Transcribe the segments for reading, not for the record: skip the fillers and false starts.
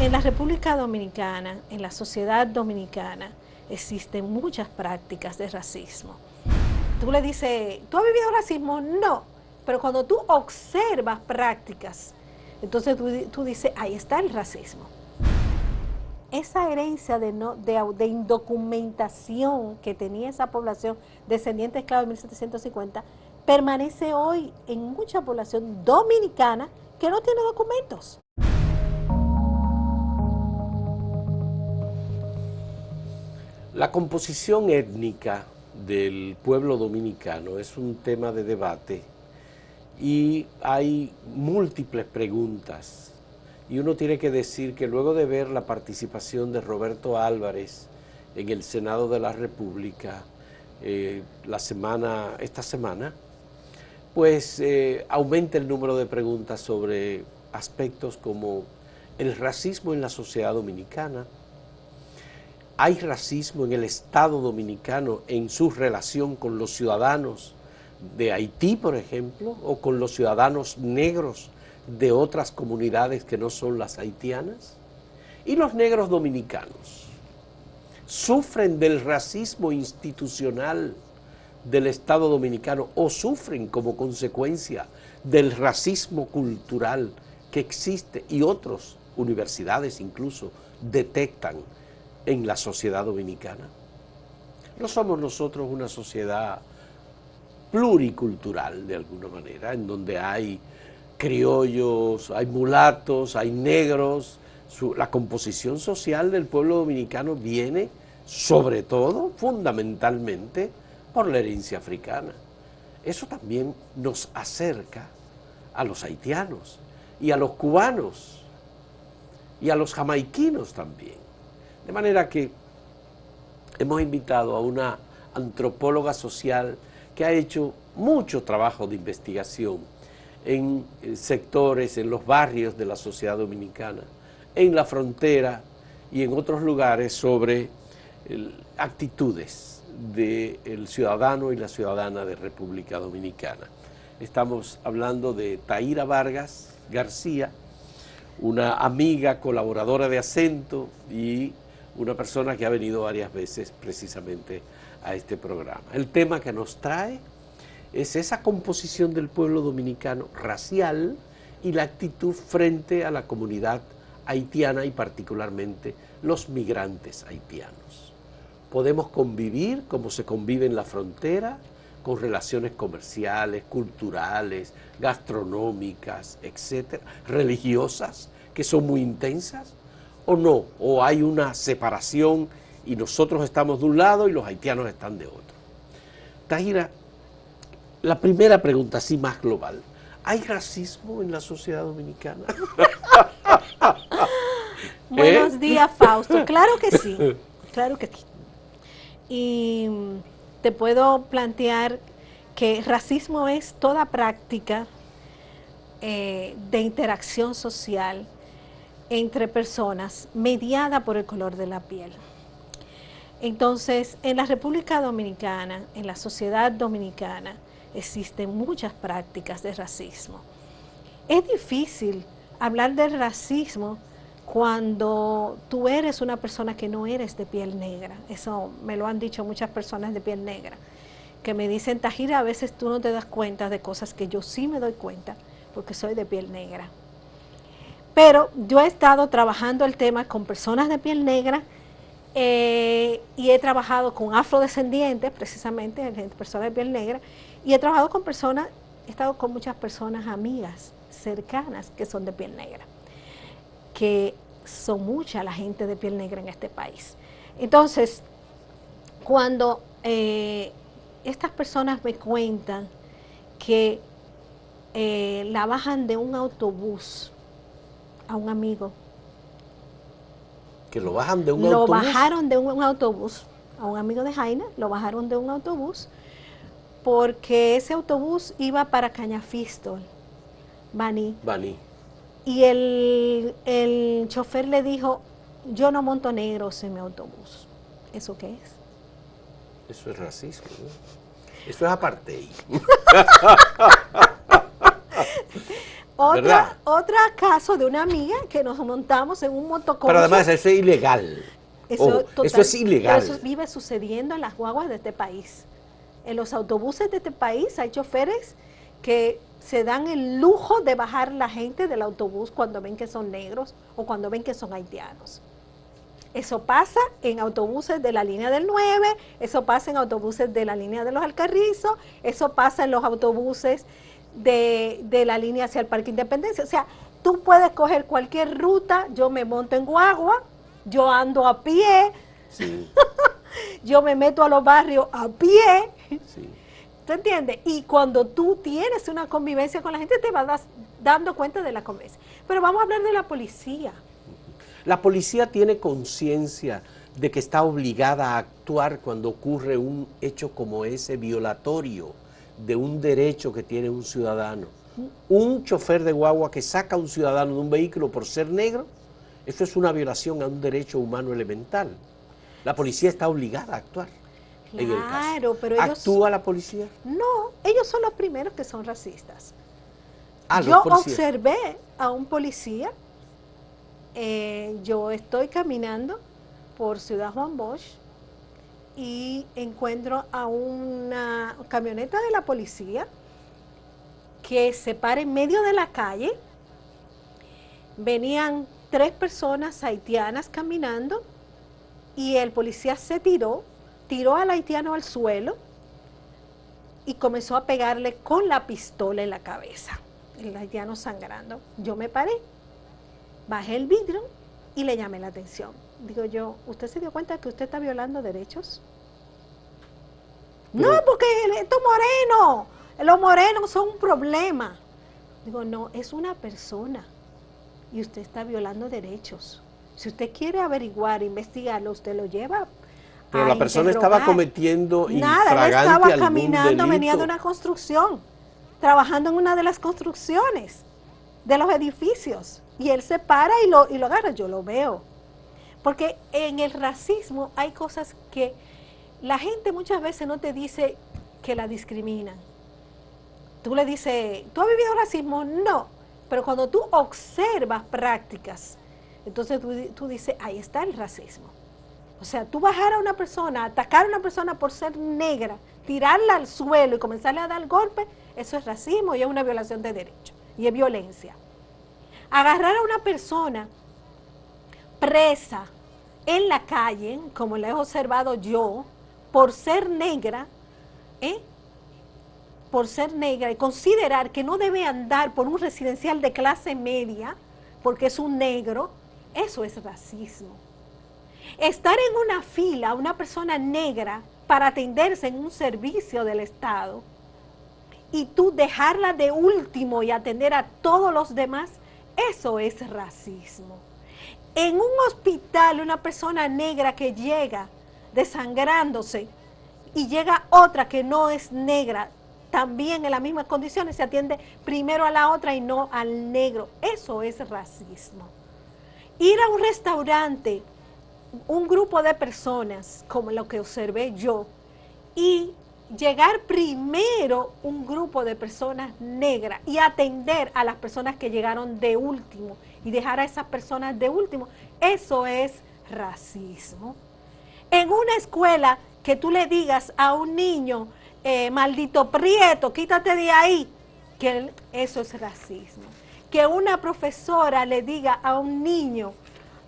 En la República Dominicana, en la sociedad dominicana, existen muchas prácticas de racismo. Tú le dices, ¿tú has vivido racismo? No. Pero cuando tú observas prácticas, entonces tú dices, ahí está el racismo. Esa herencia de indocumentación que tenía esa población descendiente de esclavos de 1750 permanece hoy en mucha población dominicana que no tiene documentos. La composición étnica del pueblo dominicano es un tema de debate y hay múltiples preguntas. Y uno tiene que decir que luego de ver la participación de Roberto Álvarez en el Senado de la República esta semana, pues aumenta el número de preguntas sobre aspectos como el racismo en la sociedad dominicana. ¿Hay racismo en el Estado dominicano en su relación con los ciudadanos de Haití, por ejemplo, o con los ciudadanos negros de otras comunidades que no son las haitianas? ¿Y los negros dominicanos sufren del racismo institucional del Estado dominicano o sufren como consecuencia del racismo cultural que existe y otras universidades incluso detectan en la sociedad dominicana? ¿No somos nosotros una sociedad pluricultural de alguna manera, en donde hay criollos, hay mulatos, hay negros? La composición social del pueblo dominicano viene sobre todo, fundamentalmente, por la herencia africana. Eso también nos acerca a los haitianos y a los cubanos y a los jamaiquinos también. De manera que hemos invitado a una antropóloga social que ha hecho mucho trabajo de investigación en sectores, en los barrios de la sociedad dominicana, en la frontera y en otros lugares sobre actitudes del ciudadano y la ciudadana de República Dominicana. Estamos hablando de Taira Vargas García, una amiga colaboradora de Acento y una persona que ha venido varias veces precisamente a este programa. El tema que nos trae es esa composición del pueblo dominicano racial y la actitud frente a la comunidad haitiana y particularmente los migrantes haitianos. ¿Podemos convivir como se convive en la frontera, con relaciones comerciales, culturales, gastronómicas, etcétera, religiosas, que son muy intensas? ¿O no? ¿O hay una separación y nosotros estamos de un lado y los haitianos están de otro? Taira, la primera pregunta, así más global. ¿Hay racismo en la sociedad dominicana? Buenos días, Fausto. Claro que sí, claro que sí. Y te puedo plantear que racismo es toda práctica de interacción social entre personas mediada por el color de la piel. Entonces, en la República Dominicana, en la sociedad dominicana, existen muchas prácticas de racismo. Es difícil hablar del racismo cuando tú eres una persona que no eres de piel negra. Eso me lo han dicho muchas personas de piel negra, que me dicen, Tajira, a veces tú no te das cuenta de cosas que yo sí me doy cuenta, porque soy de piel negra. Pero yo he estado trabajando el tema con personas de piel negra y he trabajado con afrodescendientes, precisamente, personas de piel negra, y he trabajado con personas, he estado con muchas personas amigas, cercanas, que son de piel negra, que son mucha la gente de piel negra en este país. Entonces, cuando estas personas me cuentan que la bajan de un autobús a un amigo, ¿que lo bajan de un autobús? Lo bajaron de un autobús, a un amigo de Jaina, lo bajaron de un autobús, porque ese autobús iba para Cañafistol, Baní. Y el chofer le dijo, yo no monto negros en mi autobús. ¿Eso qué es? Eso es racismo, ¿no? Eso es apartheid. ¿verdad? Otro caso de una amiga que nos montamos en un motoconcho. Pero además eso es ilegal. Ojo, eso es ilegal. Pero eso vive sucediendo en las guaguas de este país. En los autobuses de este país hay choferes que se dan el lujo de bajar la gente del autobús cuando ven que son negros o cuando ven que son haitianos. Eso pasa en autobuses de la línea del 9, eso pasa en autobuses de la línea de los Alcarrizos, eso pasa en los autobuses de la línea hacia el Parque Independencia. O sea, tú puedes coger cualquier ruta, yo me monto en guagua, yo ando a pie, Sí. yo me meto a los barrios a pie. Sí. ¿Tú entiendes? Y cuando tú tienes una convivencia con la gente, te vas dando cuenta de la convivencia. Pero vamos a hablar de la policía. La policía tiene conciencia de que está obligada a actuar cuando ocurre un hecho como ese violatorio de un derecho que tiene un ciudadano. Un chofer de guagua que saca a un ciudadano de un vehículo por ser negro, eso es una violación a un derecho humano elemental. La policía está obligada a actuar. En el caso. Pero ellos... ¿Actúa la policía? No, ellos son los primeros que son racistas. Ah, Yo observé a un policía, yo estoy caminando por Ciudad Juan Bosch y encuentro a una camioneta de la policía que se para en medio de la calle. Venían 3 personas haitianas caminando y el policía se tiró al haitiano al suelo y comenzó a pegarle con la pistola en la cabeza, el haitiano sangrando. Yo me paré, bajé el vidrio y le llamé la atención. Digo yo, ¿usted se dio cuenta que usted está violando derechos? No, porque estos morenos, los morenos son un problema. Digo, no, es una persona y usted está violando derechos. Si usted quiere averiguar, investigarlo, usted lo lleva. Pero la persona estaba cometiendo nada, él estaba caminando, venía de una construcción, trabajando en una de las construcciones de los edificios, y él se para y lo agarra. Yo lo veo, porque en el racismo hay cosas que la gente muchas veces no te dice que la discriminan. Tú le dices, ¿tú has vivido racismo? No, pero cuando tú observas prácticas, entonces tú dices, ahí está el racismo. O sea, tú bajar a una persona, atacar a una persona por ser negra, tirarla al suelo y comenzarle a dar golpes, eso es racismo y es una violación de derechos y es violencia. Agarrar a una persona presa en la calle, como la he observado yo, por ser negra, por ser negra y considerar que no debe andar por un residencial de clase media porque es un negro, eso es racismo. Estar en una fila, una persona negra, para atenderse en un servicio del Estado, y tú dejarla de último y atender a todos los demás, eso es racismo. En un hospital, una persona negra que llega desangrándose y llega otra que no es negra, también en las mismas condiciones, se atiende primero a la otra y no al negro. Eso es racismo. Ir a un restaurante, un grupo de personas, como lo que observé yo, y llegar primero un grupo de personas negras y atender a las personas que llegaron de último y dejar a esas personas de último, eso es racismo. En una escuela que tú le digas a un niño, maldito prieto, quítate de ahí, que eso es racismo. Que una profesora le diga a un niño,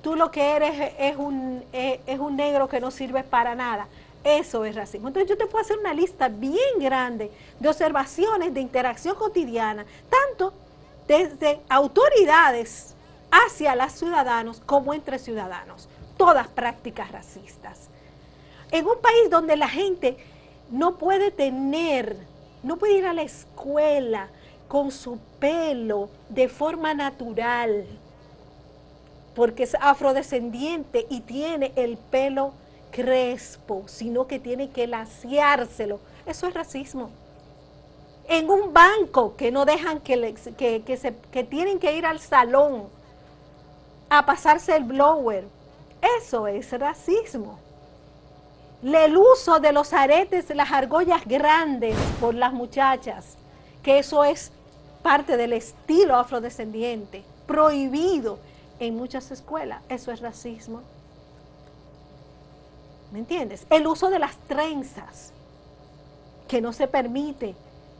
tú lo que eres es un negro que no sirve para nada. Eso es racismo. Entonces yo te puedo hacer una lista bien grande de observaciones de interacción cotidiana, tanto desde autoridades hacia los ciudadanos como entre ciudadanos. Todas prácticas racistas. En un país donde la gente no puede ir a la escuela con su pelo de forma natural, porque es afrodescendiente y tiene el pelo crespo, sino que tiene que laciárselo. Eso es racismo. En un banco que no dejan que tienen que ir al salón a pasarse el blower, eso es racismo. El uso de los aretes, las argollas grandes por las muchachas, que eso es parte del estilo afrodescendiente, prohibido en muchas escuelas. Eso es racismo. ¿Me entiendes? El uso de las trenzas, que no se permite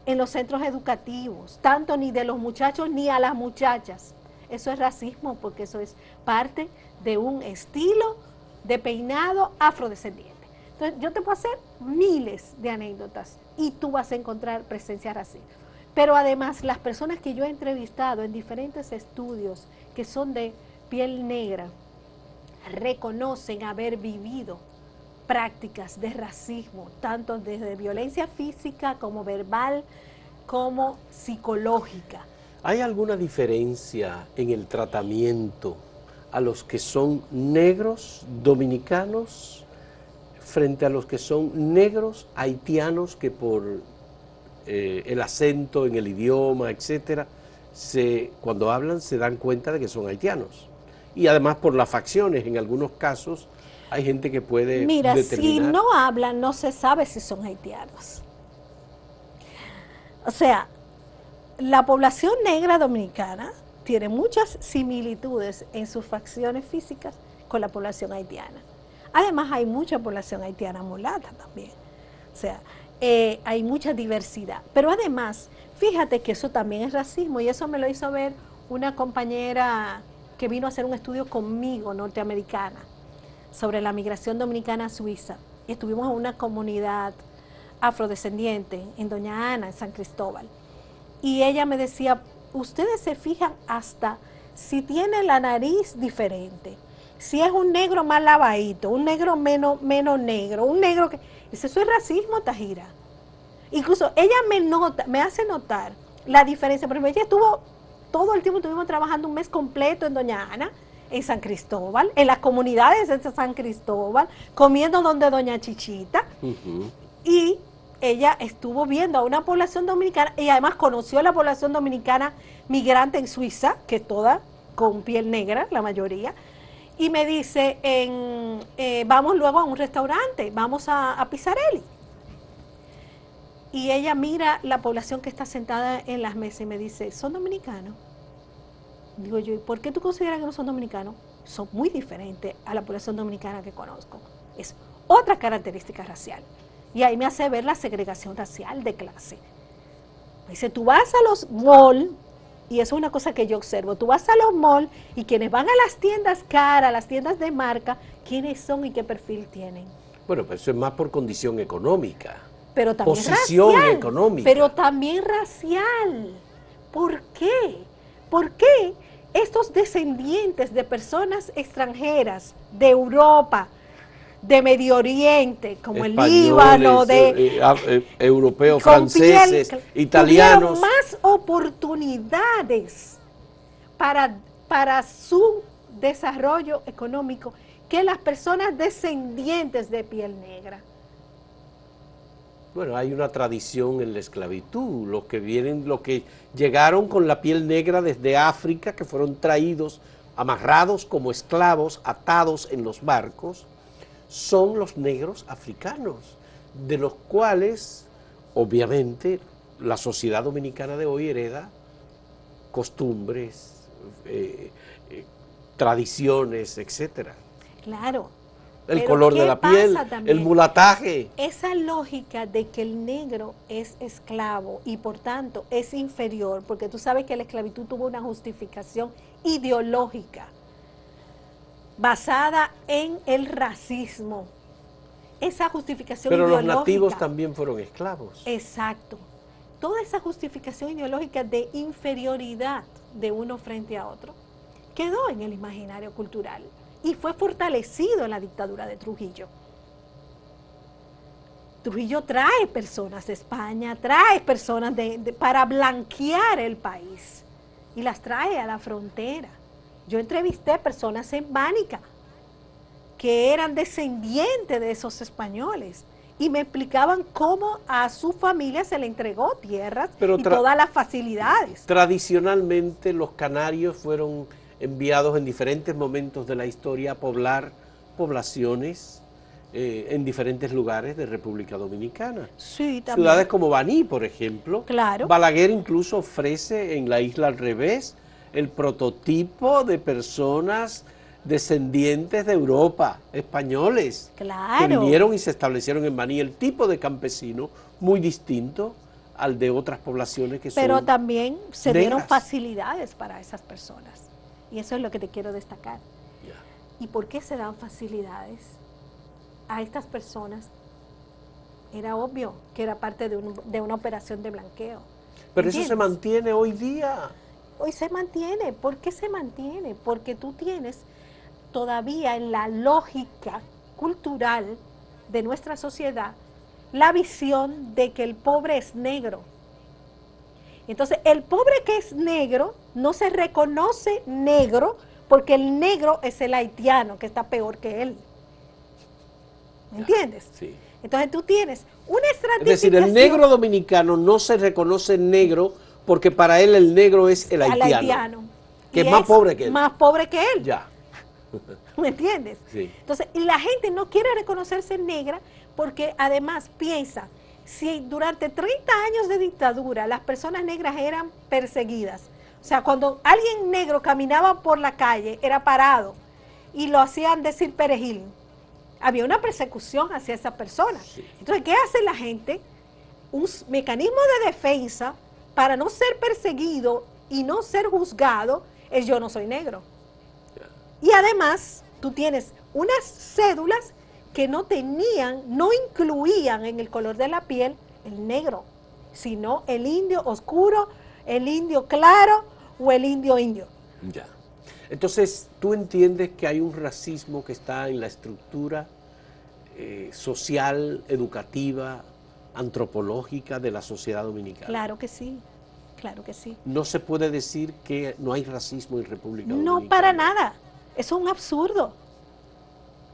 en los centros educativos, tanto ni de los muchachos ni a las muchachas. Eso es racismo, porque eso es parte de un estilo de peinado afrodescendiente. Entonces, yo te puedo hacer miles de anécdotas y tú vas a encontrar presencia racial. Pero además, las personas que yo he entrevistado en diferentes estudios que son de piel negra, reconocen haber vivido prácticas de racismo, tanto desde violencia física como verbal, como psicológica. ¿Hay alguna diferencia en el tratamiento a los que son negros dominicanos frente a los que son negros haitianos, que por el acento en el idioma, etcétera, cuando hablan se dan cuenta de que son haitianos? Y además por las facciones, en algunos casos hay gente que puede Mira, determinar. si no hablan, no se sabe si son haitianos. O sea, la población negra dominicana tiene muchas similitudes en sus facciones físicas con la población haitiana. Además, hay mucha población haitiana mulata también. O sea, hay mucha diversidad. Pero además, fíjate que eso también es racismo, y eso me lo hizo ver una compañera que vino a hacer un estudio conmigo, norteamericana, sobre la migración dominicana a Suiza. Y estuvimos en una comunidad afrodescendiente, en Doña Ana, en San Cristóbal. Y ella me decía, ustedes se fijan hasta si tiene la nariz diferente, si es un negro más lavadito, un negro menos negro, un negro que... Eso es racismo, Tajira. Incluso ella me hace notar la diferencia. Por ejemplo, ella estuvo, todo el tiempo estuvimos trabajando un mes completo en Doña Ana, en San Cristóbal, en las comunidades de San Cristóbal, comiendo donde Doña Chichita. Y ella estuvo viendo a una población dominicana, y además conoció a la población dominicana migrante en Suiza, que es toda con piel negra, la mayoría, y me dice, vamos luego a un restaurante, vamos a Pizzarelli. Y ella mira la población que está sentada en las mesas y me dice, ¿son dominicanos? Digo yo, ¿y por qué tú consideras que no son dominicanos? Son muy diferentes a la población dominicana que conozco. Es otra característica racial. Y ahí me hace ver la segregación racial de clase. Me dice, tú vas a los malls, y eso es una cosa que yo observo, tú vas a los malls y quienes van a las tiendas caras, las tiendas de marca, ¿quiénes son y qué perfil tienen? Bueno, pero eso es más por condición económica. Pero también posición racial, económica. pero también racial. ¿Por qué? ¿Por qué estos descendientes de personas extranjeras de Europa, de Medio Oriente, como el Líbano, europeos, franceses, italianos, tuvieron más oportunidades para su desarrollo económico que las personas descendientes de piel negra? Bueno, hay una tradición en la esclavitud, los que llegaron con la piel negra desde África, que fueron traídos, amarrados como esclavos, atados en los barcos, son los negros africanos, de los cuales, obviamente, la sociedad dominicana de hoy hereda costumbres, tradiciones, etcétera. Claro. El color de la piel, el mulataje. Esa lógica de que el negro es esclavo y por tanto es inferior, porque tú sabes que la esclavitud tuvo una justificación ideológica basada en el racismo. Esa justificación ideológica. Pero los nativos también fueron esclavos. Exacto. Toda esa justificación ideológica de inferioridad de uno frente a otro quedó en el imaginario cultural y fue fortalecido en la dictadura de Trujillo. Trujillo trae personas de España, trae personas para blanquear el país y las trae a la frontera. Yo entrevisté personas en Mánica que eran descendientes de esos españoles y me explicaban cómo a su familia se le entregó tierras y todas las facilidades. Tradicionalmente los canarios fueron enviados en diferentes momentos de la historia a poblar poblaciones en diferentes lugares de República Dominicana. Sí, también. Ciudades como Baní, por ejemplo. Claro. Balaguer incluso ofrece en la isla Al Revés el prototipo de personas descendientes de Europa, españoles, Claro. que vinieron y se establecieron en Baní. El tipo de campesino muy distinto al de otras poblaciones que son Pero también se dieron negras. facilidades para esas personas. Y eso es lo que te quiero destacar. Ya. ¿Y por qué se dan facilidades a estas personas? Era obvio que era parte de una operación de blanqueo. Pero eso se ¿Entiendes? mantiene hoy día. Hoy se mantiene. ¿Por qué se mantiene? Porque tú tienes todavía en la lógica cultural de nuestra sociedad la visión de que el pobre es negro. Entonces, el pobre que es negro no se reconoce negro porque el negro es el haitiano, que está peor que él. ¿Me entiendes? Sí. Entonces, tú tienes una Es estratificación. decir, el negro dominicano no se reconoce negro porque para él el negro es el al haitiano, haitiano. que Y es más pobre que él. Más pobre que él. Ya. ¿Me entiendes? Sí. Entonces, y la gente no quiere reconocerse negra porque además piensa, si durante 30 años de dictadura las personas negras eran perseguidas, o sea, cuando alguien negro caminaba por la calle, era parado y lo hacían decir perejil, había una persecución hacia esa persona. Sí. Entonces, ¿qué hace la gente? Un mecanismo de defensa para no ser perseguido y no ser juzgado es yo no soy negro. Y además, tú tienes unas cédulas que no incluían en el color de la piel el negro, sino el indio oscuro, el indio claro o el indio indio. Ya. Entonces, ¿tú entiendes que hay un racismo que está en la estructura social, educativa, antropológica de la sociedad dominicana? Claro que sí, claro que sí. No se puede decir que no hay racismo en República Dominicana. No, para nada. Es un absurdo.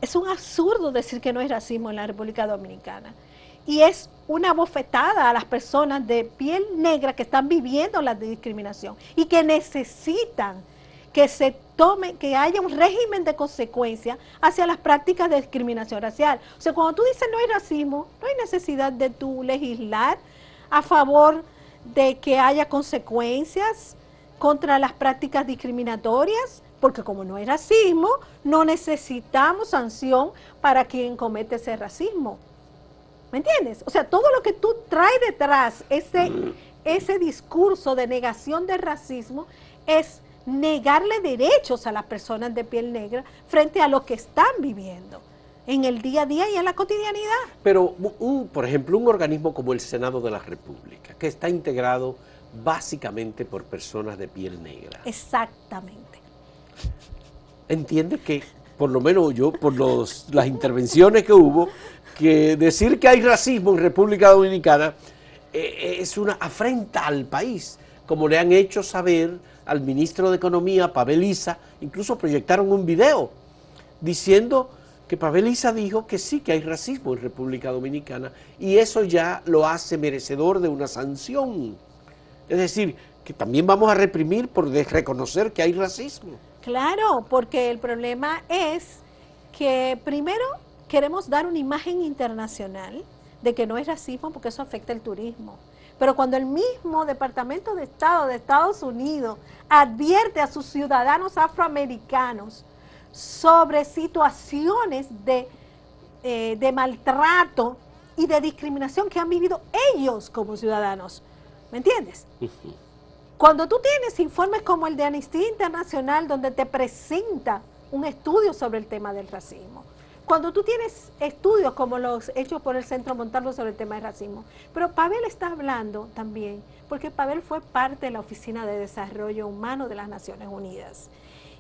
Es un absurdo decir que no hay racismo en la República Dominicana. Y es una bofetada a las personas de piel negra que están viviendo la discriminación y que necesitan que se tome, que haya un régimen de consecuencia hacia las prácticas de discriminación racial. O sea, cuando tú dices no hay racismo, no hay necesidad de tú legislar a favor de que haya consecuencias contra las prácticas discriminatorias, porque como no hay racismo, no necesitamos sanción para quien comete ese racismo. ¿Me entiendes? O sea, todo lo que tú traes detrás, ese discurso de negación del racismo, es negarle derechos a las personas de piel negra frente a lo que están viviendo en el día a día y en la cotidianidad. Pero, por ejemplo, un organismo como el Senado de la República, que está integrado básicamente por personas de piel negra. Exactamente. Entiende que, por lo menos yo, por las intervenciones que hubo, que decir que hay racismo en República Dominicana es una afrenta al país, como le han hecho saber al ministro de Economía, Pavel Issa. Incluso proyectaron un video diciendo que Pavel Issa dijo que sí, que hay racismo en República Dominicana, y eso ya lo hace merecedor de una sanción. Es decir, que también vamos a reprimir por reconocer que hay racismo. Claro, porque el problema es que primero queremos dar una imagen internacional de que no hay racismo porque eso afecta el turismo. Pero cuando el mismo Departamento de Estado de Estados Unidos advierte a sus ciudadanos afroamericanos sobre situaciones de maltrato y de discriminación que han vivido ellos como ciudadanos, ¿me entiendes? Cuando tú tienes informes como el de Amnistía Internacional, donde te presenta un estudio sobre el tema del racismo, cuando tú tienes estudios como los hechos por el Centro Montalvo sobre el tema del racismo, pero Pavel está hablando también, porque Pavel fue parte de la Oficina de Desarrollo Humano de las Naciones Unidas.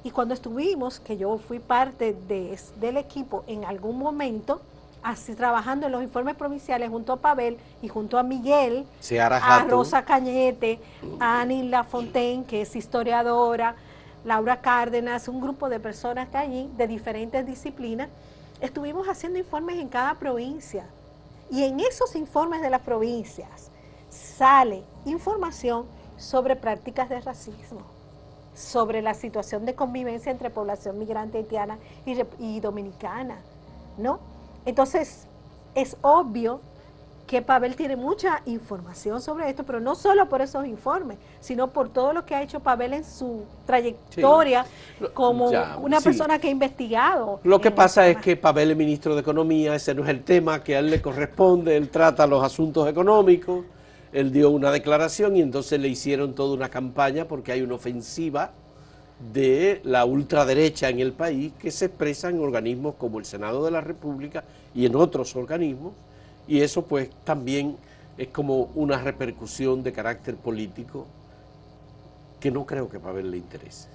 Y cuando estuvimos, que yo fui parte del equipo en algún momento, así trabajando en los informes provinciales junto a Pavel y junto a Miguel, a Rosa Cañete, a Annie Lafontaine, que es historiadora, Laura Cárdenas, un grupo de personas que allí, de diferentes disciplinas, estuvimos haciendo informes en cada provincia. Y en esos informes de las provincias sale información sobre prácticas de racismo, sobre la situación de convivencia entre población migrante haitiana y dominicana, ¿no? Entonces, es obvio que Pavel tiene mucha información sobre esto, pero no solo por esos informes, sino por todo lo que ha hecho Pavel en su trayectoria como una persona que ha investigado. Lo que pasa es que Pavel es ministro de Economía, ese no es el tema que a él le corresponde, él trata los asuntos económicos, él dio una declaración y entonces le hicieron toda una campaña porque hay una ofensiva de la ultraderecha en el país que se expresa en organismos como el Senado de la República y en otros organismos, y eso pues también es como una repercusión de carácter político que no creo que a Pavel le interese.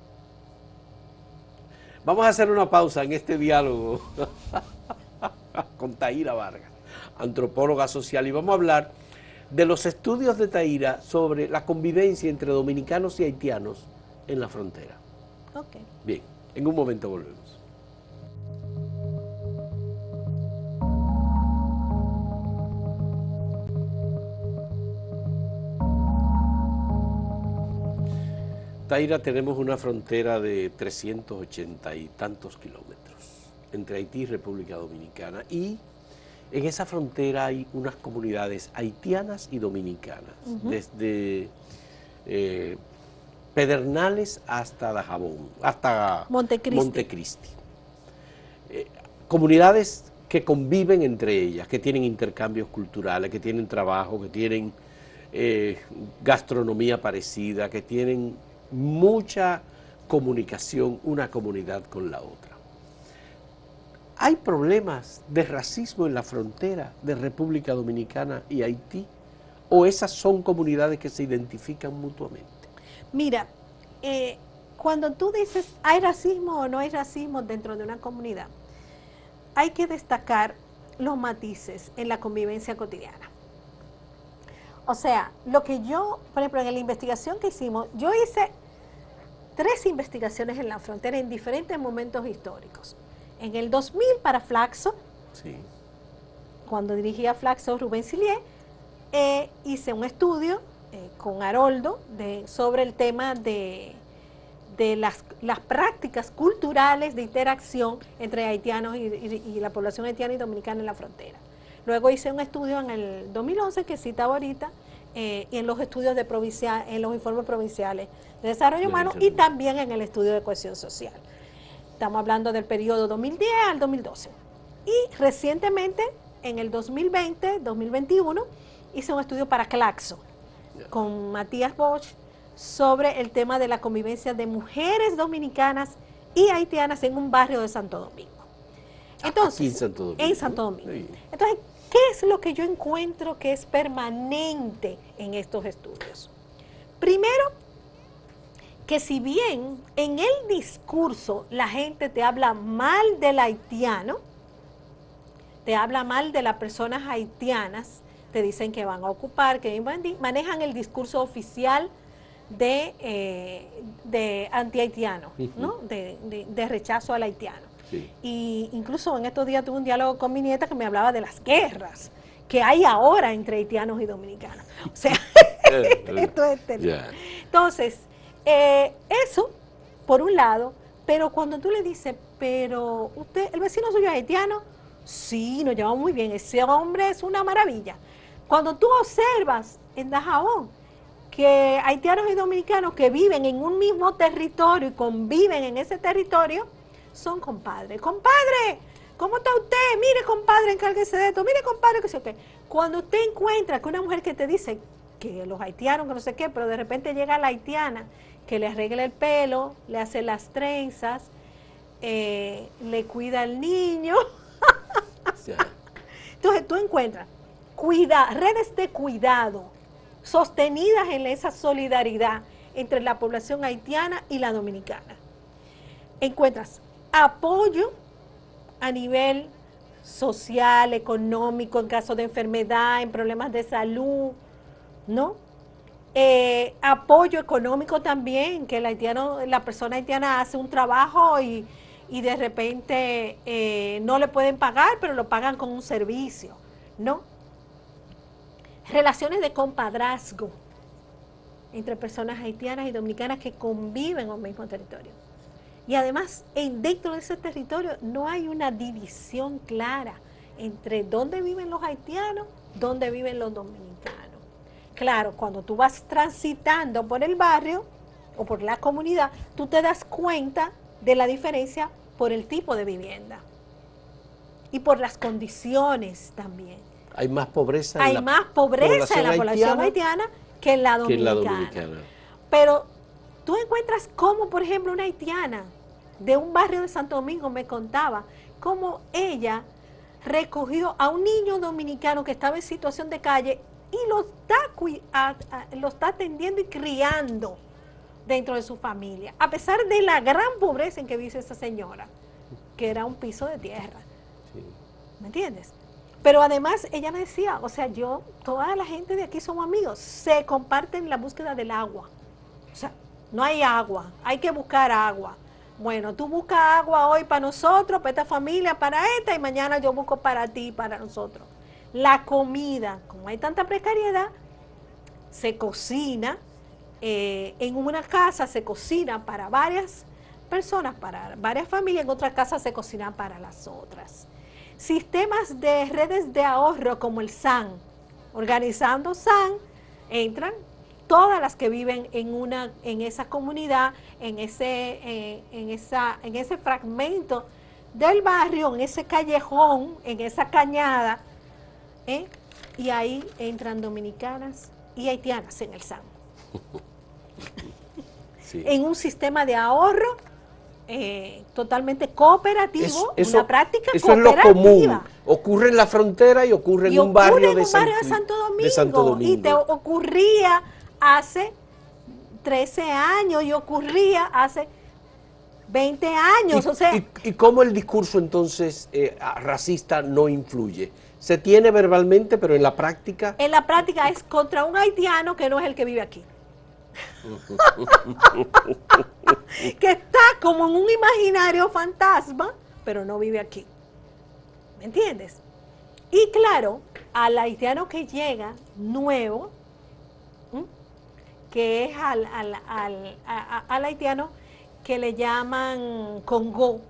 Vamos a hacer una pausa en este diálogo con Taíra Vargas, antropóloga social, y vamos a hablar de los estudios de Taíra sobre la convivencia entre dominicanos y haitianos en la frontera. Okay. Bien, en un momento volvemos. Taíra, tenemos una frontera de 380 y tantos kilómetros entre Haití y República Dominicana, y en esa frontera hay unas comunidades haitianas y dominicanas, desde Pedernales hasta Dajabón, hasta Montecristi. Comunidades que conviven entre ellas, que tienen intercambios culturales, que tienen trabajo, que tienen gastronomía parecida, que tienen mucha comunicación una comunidad con la otra. ¿Hay problemas de racismo en la frontera de República Dominicana y Haití? ¿O esas son comunidades que se identifican mutuamente? Mira, cuando tú dices hay racismo o no hay racismo dentro de una comunidad, hay que destacar los matices en la convivencia cotidiana. O sea, lo que yo, por ejemplo, en la investigación que hicimos, yo hice 3 investigaciones en la frontera en diferentes momentos históricos. En el 2000 para Flaxo, sí, cuando dirigía Flaxo Rubén Sillier, hice un estudio con Haroldo sobre el tema de las prácticas culturales de interacción entre haitianos y la población haitiana y dominicana en la frontera. Luego hice un estudio en el 2011 que citaba ahorita, y en los estudios en los informes provinciales de desarrollo humano y también en el estudio de cohesión social. Estamos hablando del periodo 2010 al 2012. Y recientemente, en el 2020, 2021, hice un estudio para Claxo con Matías Bosch sobre el tema de la convivencia de mujeres dominicanas y haitianas en un barrio de Santo Domingo. Entonces, aquí en Santo Domingo. En Santo Domingo. Sí. Entonces, ¿qué es lo que yo encuentro que es permanente en estos estudios? Primero, que si bien en el discurso la gente te habla mal del haitiano, te habla mal de las personas haitianas, te dicen que van a ocupar, que manejan el discurso oficial de anti-haitiano, ¿no? de rechazo al haitiano. Sí. Y incluso en estos días tuve un diálogo con mi nieta que me hablaba de las guerras que hay ahora entre haitianos y dominicanos. O sea, esto es terrible. Yeah. Entonces, eso, por un lado, pero cuando tú le dices, pero usted, el vecino suyo es haitiano, sí, nos llevamos muy bien, ese hombre es una maravilla. Cuando tú observas en Dajabón que haitianos y dominicanos que viven en un mismo territorio y conviven en ese territorio, son compadres. Compadre, ¿cómo está usted? Mire, compadre, encárguese de esto. Mire, compadre, que sé qué. Cuando usted encuentra que una mujer que te dice que los haitianos, que no sé qué, pero de repente llega la haitiana que le arregla el pelo, le hace las trenzas, le cuida al niño. Entonces tú encuentras redes de cuidado sostenidas en esa solidaridad entre la población haitiana y la dominicana. Encuentras apoyo a nivel social, económico, en caso de enfermedad, en problemas de salud, ¿no? Apoyo económico también, que la persona haitiana hace un trabajo y de repente no le pueden pagar, pero lo pagan con un servicio, ¿no? Relaciones de compadrazgo entre personas haitianas y dominicanas que conviven en un mismo territorio. Y además, dentro de ese territorio no hay una división clara entre dónde viven los haitianos, dónde viven los dominicanos. Claro, cuando tú vas transitando por el barrio o por la comunidad, tú te das cuenta de la diferencia por el tipo de vivienda y por las condiciones también. Hay más pobreza en la población haitiana que en la dominicana. Pero tú encuentras cómo, por ejemplo, una haitiana de un barrio de Santo Domingo me contaba cómo ella recogió a un niño dominicano que estaba en situación de calle y lo está atendiendo y criando dentro de su familia, a pesar de la gran pobreza en que vive esa señora, que era un piso de tierra. Sí. ¿Me entiendes? Pero además ella me decía, o sea, toda la gente de aquí somos amigos, se comparten la búsqueda del agua. O sea, no hay agua, hay que buscar agua. Bueno, tú buscas agua hoy para nosotros, para esta familia, para esta, y mañana yo busco para ti, para nosotros. La comida, como hay tanta precariedad, se cocina, en una casa se cocina para varias personas, para varias familias, en otra casa se cocina para las otras. Sistemas de redes de ahorro como el SAN, organizando SAN, entran todas las que viven en esa comunidad, en ese fragmento del barrio, en ese callejón, en esa cañada, y ahí entran dominicanas y haitianas en el SAN. Sí. En un sistema de ahorro totalmente cooperativo, una práctica cooperativa. Es lo común. Ocurre en la frontera y ocurre en un barrio de Santo Domingo. Y te ocurría hace 13 años y ocurría hace 20 años. ¿Y cómo el discurso entonces racista no influye? Se tiene verbalmente, pero en la práctica... En la práctica es contra un haitiano que no es el que vive aquí. Que está como en un imaginario fantasma, pero no vive aquí. ¿Me entiendes? Y claro, al haitiano que llega nuevo, que es al haitiano que le llaman Congo,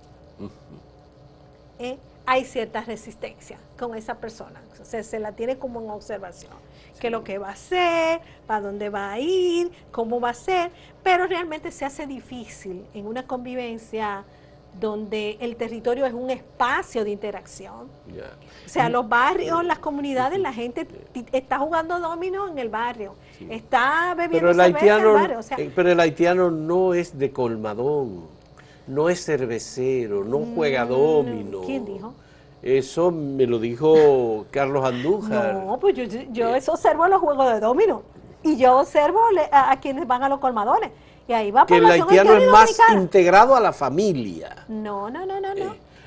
hay cierta resistencia con esa persona. O sea, se la tiene como en observación. Qué es lo que va a hacer, para dónde va a ir, cómo va a ser, pero realmente se hace difícil en una convivencia donde el territorio es un espacio de interacción. Yeah. O sea, los barrios, las comunidades, la gente está jugando dominó en el barrio, sí, está bebiendo cerveza en el barrio. O sea, pero el haitiano no es de colmadón, no es cervecero, no juega dominó. ¿Quién dijo? Eso me lo dijo Carlos Andújar. No, pues yo eso observo los juegos de dominó y yo observo a quienes van a los colmadones. Y ahí va que el haitiano es más integrado a la familia. No.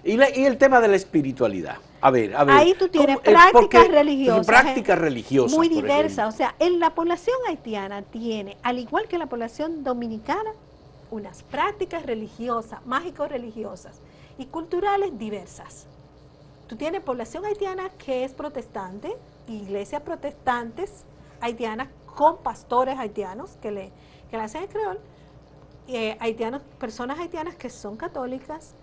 Y el tema de la espiritualidad. A ver. Ahí tú tienes prácticas religiosas. Prácticas religiosas. Muy diversas. O sea, la población haitiana tiene, al igual que la población dominicana, unas prácticas religiosas, mágico-religiosas y culturales diversas. Tú tienes población haitiana que es protestante, iglesias protestantes haitianas con pastores haitianos que le hacen el creol, personas haitianas que son católicas,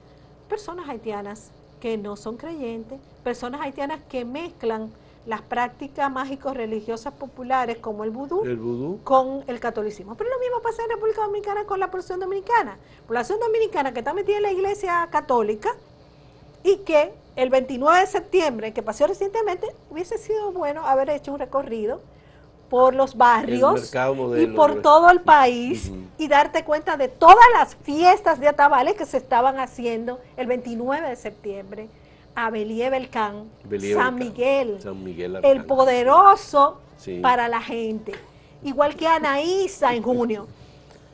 personas haitianas que no son creyentes, personas haitianas que mezclan las prácticas mágico-religiosas populares como el vudú con el catolicismo. Pero lo mismo pasa en República Dominicana con la población dominicana. Población dominicana que está metida en la iglesia católica y que el 29 de septiembre, que pasó recientemente, hubiese sido bueno haber hecho un recorrido por los barrios y por todo el país y darte cuenta de todas las fiestas de atabales que se estaban haciendo el 29 de septiembre a Belie Belcán, San Miguel el poderoso, sí, para la gente, igual que Anaísa en junio.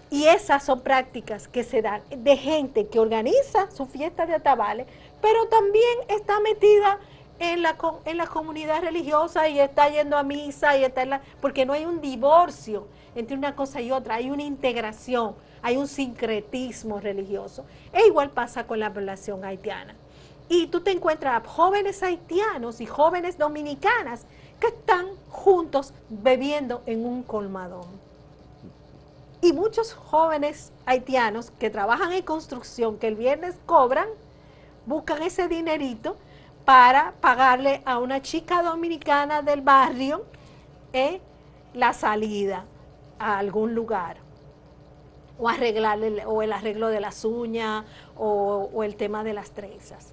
Y esas son prácticas que se dan de gente que organiza su fiesta de atabales, pero también está metida en la comunidad religiosa y está yendo a misa y está porque no hay un divorcio entre una cosa y otra, hay una integración, hay un sincretismo religioso. E igual pasa con la población haitiana. Y tú te encuentras jóvenes haitianos y jóvenes dominicanas que están juntos bebiendo en un colmadón. Y muchos jóvenes haitianos que trabajan en construcción, que el viernes cobran, buscan ese dinerito para pagarle a una chica dominicana del barrio la salida a algún lugar, o arreglarle, o el arreglo de las uñas, o el tema de las trenzas.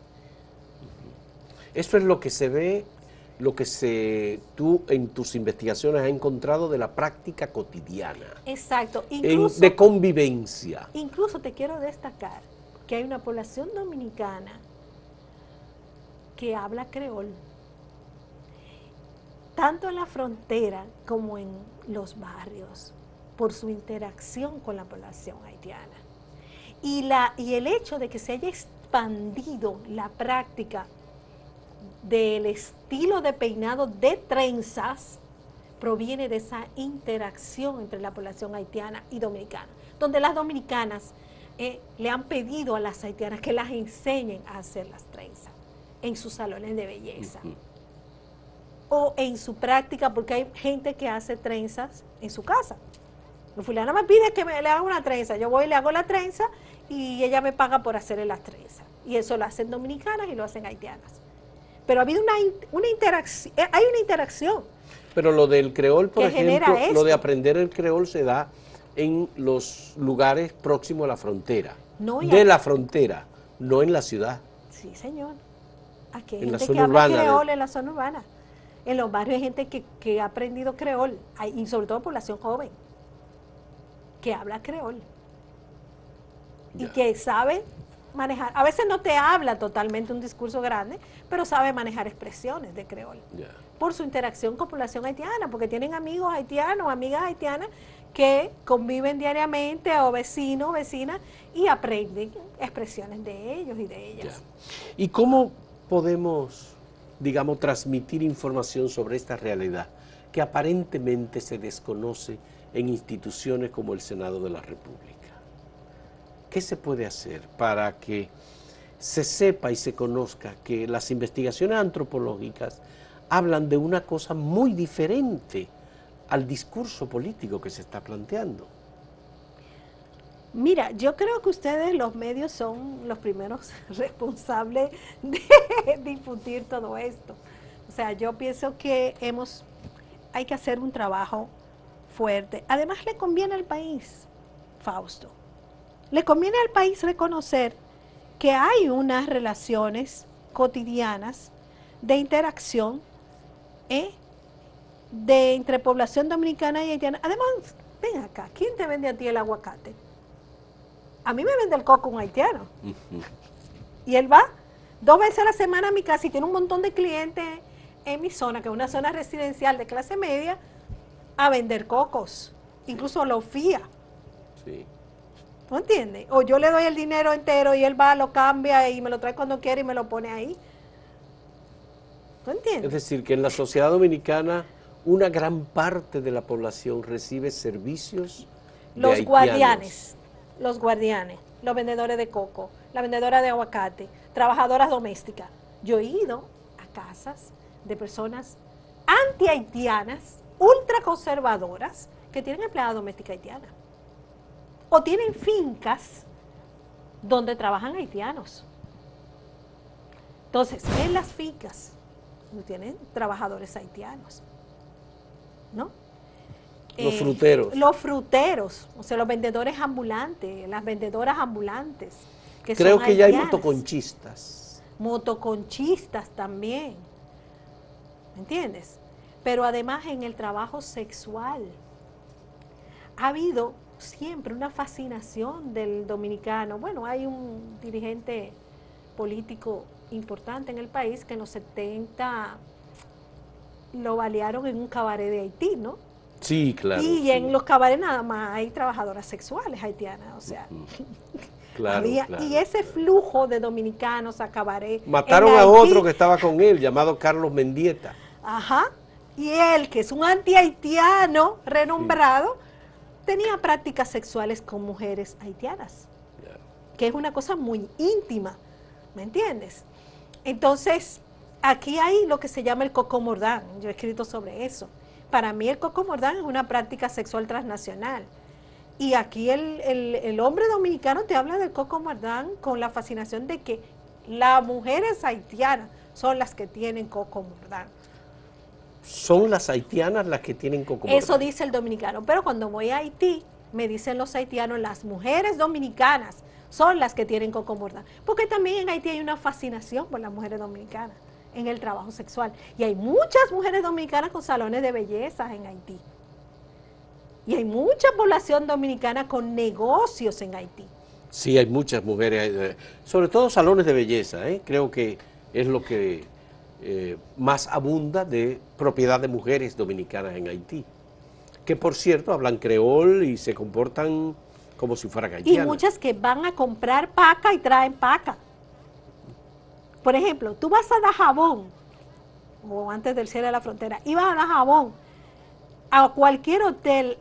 Eso es lo que se ve, tú en tus investigaciones has encontrado de la práctica cotidiana. Exacto. Incluso, de convivencia. Incluso te quiero destacar que hay una población dominicana que habla creol, tanto en la frontera como en los barrios, por su interacción con la población haitiana. Y el hecho de que se haya expandido la práctica del estilo de peinado de trenzas proviene de esa interacción entre la población haitiana y dominicana, donde las dominicanas le han pedido a las haitianas que las enseñen a hacer las trenzas en sus salones de belleza o en su práctica, porque hay gente que hace trenzas en su casa. La fulana me pide que le haga una trenza, yo voy y le hago la trenza y ella me paga por hacerle las trenzas, y eso lo hacen dominicanas y lo hacen haitianas. Pero ha habido una interacción, hay una interacción. Pero lo del creol, por ejemplo, lo de aprender el creol se da en los lugares próximos a la frontera, la frontera, no en la ciudad. Sí, señor. Aquí hay en gente la zona que habla urbana, creol en la zona urbana. En los barrios hay gente que ha aprendido creol, y sobre todo población joven, que habla creol. Ya. Y que sabe manejar, a veces no te habla totalmente un discurso grande, pero sabe manejar expresiones de creol. Yeah. Por su interacción con población haitiana, porque tienen amigos haitianos, amigas haitianas que conviven diariamente, o vecinos, vecinas, y aprenden expresiones de ellos y de ellas. Yeah. ¿Y cómo podemos, digamos, transmitir información sobre esta realidad que aparentemente se desconoce en instituciones como el Senado de la República? ¿Qué se puede hacer para que se sepa y se conozca que las investigaciones antropológicas hablan de una cosa muy diferente al discurso político que se está planteando? Mira, yo creo que ustedes, los medios, son los primeros responsables de difundir todo esto. O sea, yo pienso que hay que hacer un trabajo fuerte. Además, le conviene al país, Fausto. Le conviene al país reconocer que hay unas relaciones cotidianas de interacción entre población dominicana y haitiana. Además, ven acá, ¿quién te vende a ti el aguacate? A mí me vende el coco un haitiano. Y él va 2 veces a la semana a mi casa y tiene un montón de clientes en mi zona, que es una zona residencial de clase media, a vender cocos. Incluso lo fía. Sí. ¿No entiendes? O yo le doy el dinero entero y él va, lo cambia y me lo trae cuando quiere y me lo pone ahí. ¿No entiendes? Es decir, que en la sociedad dominicana una gran parte de la población recibe servicios de haitianos. Los guardianes, los vendedores de coco, la vendedora de aguacate, trabajadoras domésticas. Yo he ido a casas de personas anti-haitianas, ultraconservadoras, que tienen empleada doméstica haitiana. O tienen fincas donde trabajan haitianos. Entonces, en las fincas tienen trabajadores haitianos, ¿no? Los fruteros. Los fruteros, o sea, los vendedores ambulantes, las vendedoras ambulantes. Creo que ya hay motoconchistas. Motoconchistas también, ¿me entiendes? Pero además en el trabajo sexual ha habido siempre una fascinación del dominicano. Bueno, hay un dirigente político importante en el país que en los 70 lo balearon en un cabaret de Haití, ¿no? Sí, claro. Y sí. En los cabarets nada más hay trabajadoras sexuales haitianas, o sea. Claro, claro. Y ese flujo de dominicanos a cabaret. Mataron a otro que estaba con él, llamado Carlos Mendieta. Ajá. Y él, que es un anti-haitiano renombrado, tenía prácticas sexuales con mujeres haitianas, que es una cosa muy íntima, ¿me entiendes? Entonces, aquí hay lo que se llama el cocomordán. Yo he escrito sobre eso. Para mí el cocomordán es una práctica sexual transnacional. Y aquí el hombre dominicano te habla del cocomordán con la fascinación de que las mujeres haitianas son las que tienen coco mordán. Son las haitianas las que tienen coco mordán. Eso dice el dominicano, pero cuando voy a Haití, me dicen los haitianos, las mujeres dominicanas son las que tienen coco mordán. Porque también en Haití hay una fascinación por las mujeres dominicanas en el trabajo sexual. Y hay muchas mujeres dominicanas con salones de belleza en Haití. Y hay mucha población dominicana con negocios en Haití. Sí, hay muchas mujeres, sobre todo salones de belleza, creo que es lo que más abunda de propiedad de mujeres dominicanas en Haití, que por cierto hablan creol y se comportan como si fueran haitianas. Y muchas que van a comprar paca y traen paca. Por ejemplo, tú vas a Dajabón, o antes del cierre de la frontera, ibas a Dajabón, a cualquier hotel,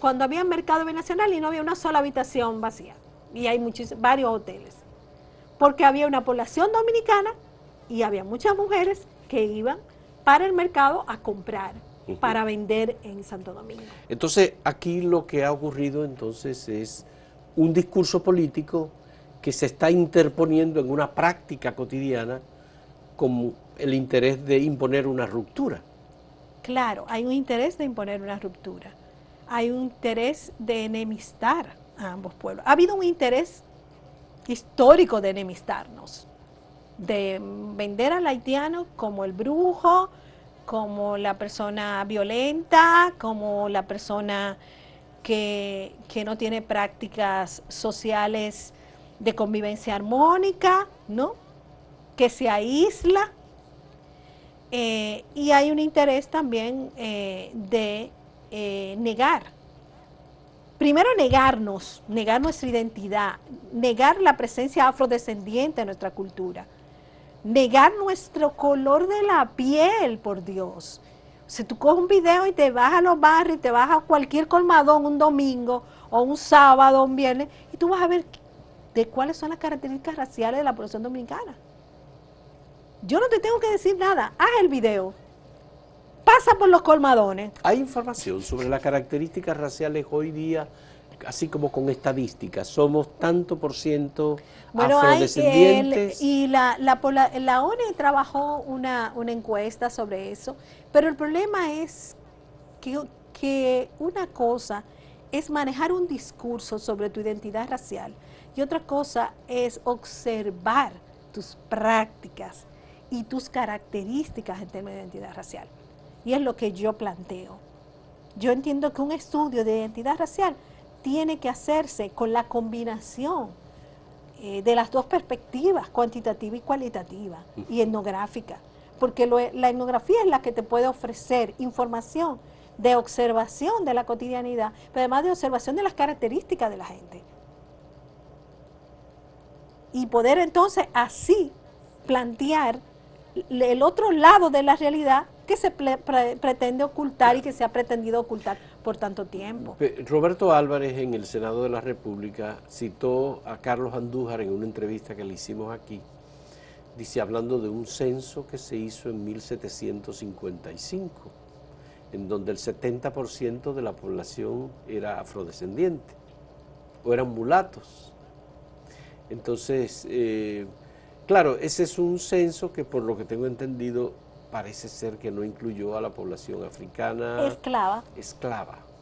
cuando había mercado binacional y no había una sola habitación vacía. Y hay varios hoteles. Porque había una población dominicana y había muchas mujeres que iban para el mercado a comprar, para vender en Santo Domingo. Entonces, aquí lo que ha ocurrido entonces es un discurso político que se está interponiendo en una práctica cotidiana con el interés de imponer una ruptura. Claro, hay un interés de imponer una ruptura. Hay un interés de enemistar a ambos pueblos. Ha habido un interés histórico de enemistarnos, de vender al haitiano como el brujo, como la persona violenta, como la persona que no tiene prácticas sociales de convivencia armónica, ¿no? Que se aísla. Y hay un interés también de negar. Primero negar nuestra identidad, negar la presencia afrodescendiente en nuestra cultura, negar nuestro color de la piel, por Dios. O sea, tú coges un video y te vas a los barrios, y te vas a cualquier colmadón un domingo, o un sábado, un viernes, y tú vas a ver de cuáles son las características raciales de la población dominicana. Yo no te tengo que decir nada, haz el video, pasa por los colmadones. ¿Hay información sobre las características raciales hoy día, así como con estadísticas? ¿Somos tanto por ciento afrodescendientes? La ONU trabajó una encuesta sobre eso, pero el problema es que una cosa es manejar un discurso sobre tu identidad racial y otra cosa es observar tus prácticas y tus características en términos de identidad racial. Y es lo que yo planteo. Yo entiendo que un estudio de identidad racial tiene que hacerse con la combinación de las dos perspectivas, cuantitativa y cualitativa, y etnográfica. Porque la etnografía es la que te puede ofrecer información de observación de la cotidianidad, pero además de observación de las características de la gente. Y poder entonces así plantear el otro lado de la realidad que se pretende ocultar y que se ha pretendido ocultar por tanto tiempo. Roberto Álvarez en el Senado de la República citó a Carlos Andújar en una entrevista que le hicimos aquí, dice, hablando de un censo que se hizo en 1755, en donde el 70% de la población era afrodescendiente o eran mulatos. Entonces, claro, ese es un censo que por lo que tengo entendido parece ser que no incluyó a la población africana esclava,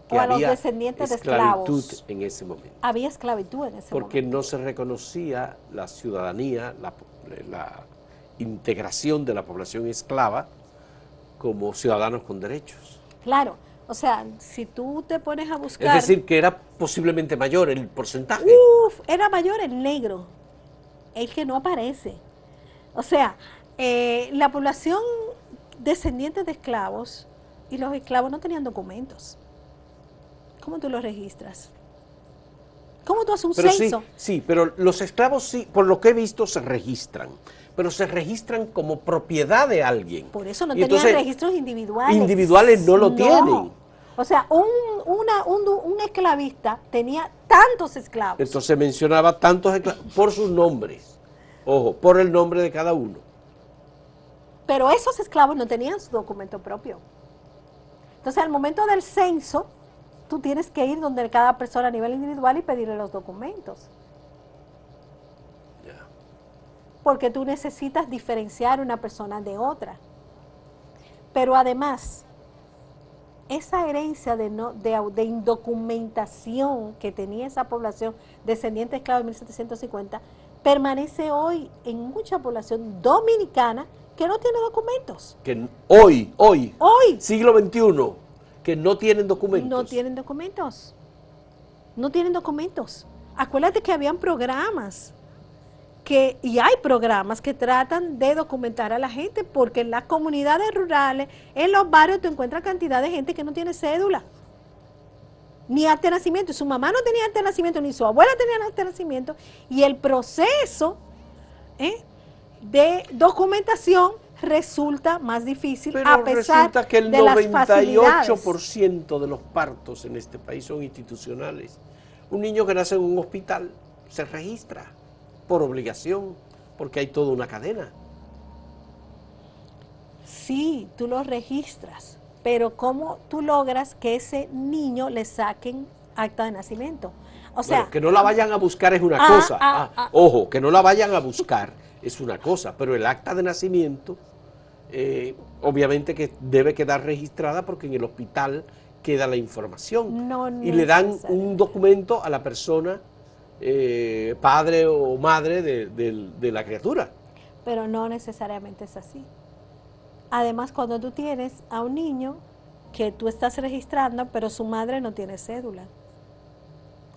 que o a los descendientes de esclavos. En ese momento. Había esclavitud en ese momento. Porque no se reconocía la ciudadanía, la integración de la población esclava como ciudadanos con derechos. Claro, o sea, si tú te pones a buscar... Es decir, que era posiblemente mayor el porcentaje. Era mayor el negro, el que no aparece. O sea, la población descendiente de esclavos, y los esclavos no tenían documentos. ¿Cómo tú los registras? ¿Cómo tú haces un censo? Sí, pero los esclavos sí, por lo que he visto, se registran. Pero se registran como propiedad de alguien. Por eso no tenían registros individuales. Individuales no lo tienen. O sea, un esclavista tenía tantos esclavos. Entonces mencionaba tantos esclavos por sus nombres. Ojo, por el nombre de cada uno. Pero esos esclavos no tenían su documento propio. Entonces, al momento del censo, tú tienes que ir donde cada persona a nivel individual y pedirle los documentos. porque tú necesitas diferenciar una persona de otra. Pero además, esa herencia de indocumentación que tenía esa población descendiente de esclavos de 1750 permanece hoy en mucha población dominicana que no tiene documentos. Que hoy, Hoy siglo XXI, que no tienen documentos. no tienen documentos. No tienen documentos. Acuérdate que habían programas y hay programas que tratan de documentar a la gente, porque en las comunidades rurales, en los barrios, tú encuentras cantidad de gente que no tiene cédula, ni acta de nacimiento. Su mamá no tenía acta de nacimiento, ni su abuela tenía acta de nacimiento, y el proceso de documentación resulta más difícil. Pero a pesar resulta que el de las facilidades. 98% de los partos en este país son institucionales. Un niño que nace en un hospital se registra por obligación, porque hay toda una cadena. Sí, tú lo registras, pero ¿cómo tú logras que ese niño le saquen acta de nacimiento? O sea, bueno, que no la vayan a buscar es una cosa. Ojo, que no la vayan a buscar es una cosa, pero el acta de nacimiento, obviamente que debe quedar registrada, porque en el hospital queda la información. Y le dan un documento a la persona, padre o madre de la criatura. Pero no necesariamente es así. Además, cuando tú tienes a un niño que tú estás registrando, pero su madre no tiene cédula,